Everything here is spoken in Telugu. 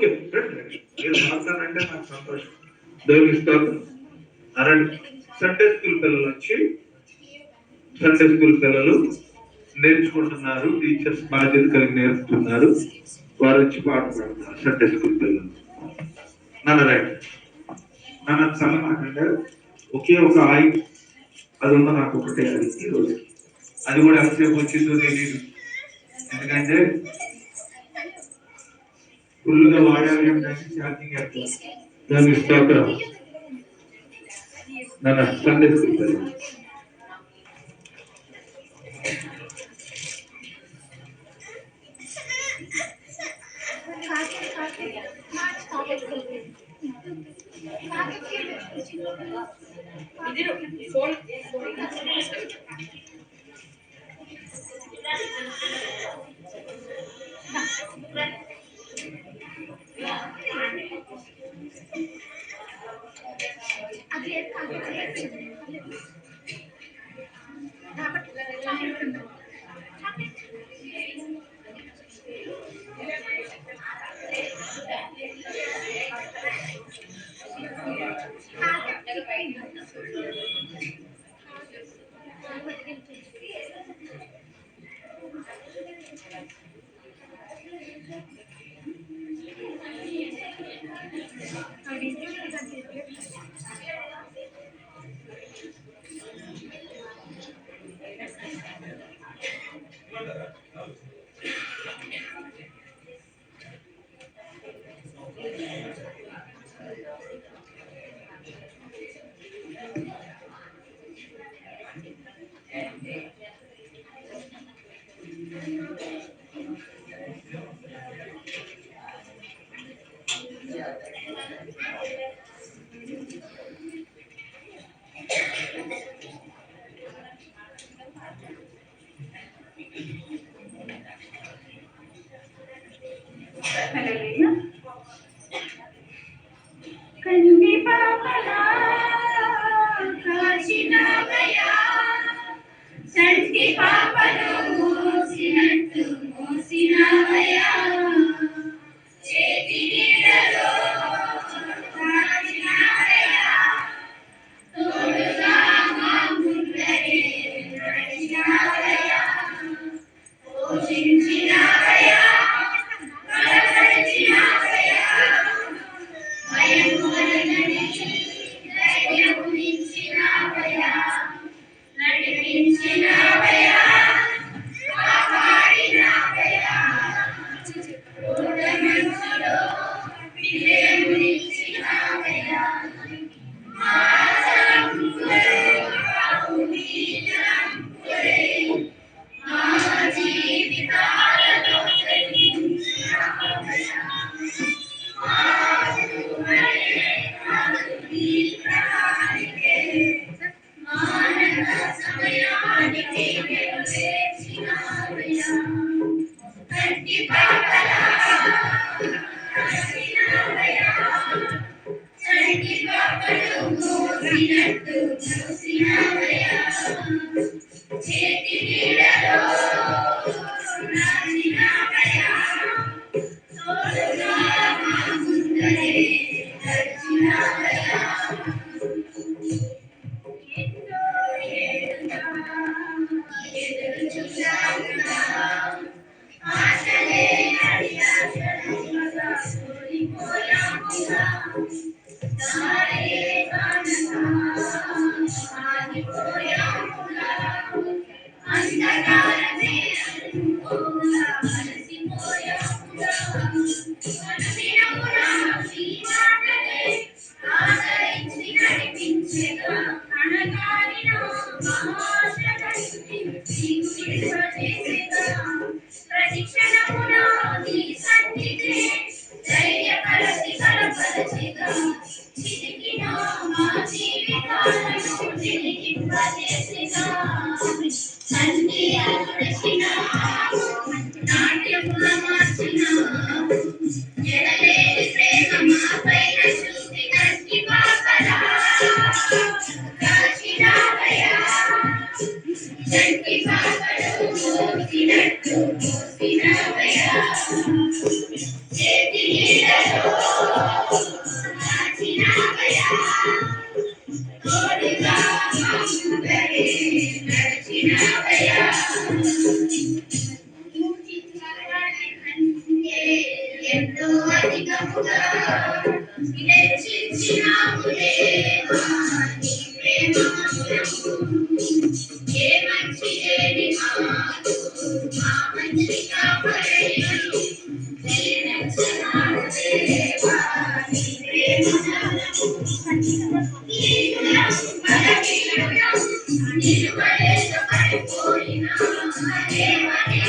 ఓకే మీరు మాట్లాడంటే నాకు సంతోషం. దేవుని స్తోత్రం. అనండి. సండే స్కూల్ పిల్లలు వచ్చి సండే స్కూల్ పిల్లలు నేర్చుకుంటున్నారు. టీచర్స్ బాధ్యత కలిగి నేర్పుతున్నారు. వారు వచ్చి పాట పాడుతున్నారు. సండే స్కూల్ పిల్లలు నన్ను రైట్ నన్ను సమయంటే ఒకే ఒక ఆయుధం అది ఉందో నాకు ఒకటే అది ఈరోజు. అది కూడా ఎంతసేపు వచ్చిందో తెలియదు. ఎందుకంటే ఫుల్గా వాడాలి అంటే ఛార్జింగ్ ఎక్కువ. దాన్ని స్తోత్రం. నన్ను సండే స్కూల్ పిల్లలు కంటి పాపలా కాచినవయా సంటి పాపను మోసినట్టు మోసినవయా చేతి నీడలో కాచినవయా తోడుగా మా ముందరే నడిచినవయా పోషించినవయా నాట్యముల మార్చిన ఎడలేని ప్రేమ మాపైన ఎంతో అధికముగా నిరీక్షించినాము దేవా నీ ప్రేమను. ఏ మంచి లేని మాకు మా మంచి కాపరిని దీవించినాము దేవా నీ ప్రేమను. నిలువలేక పడిపోయిన దేవనే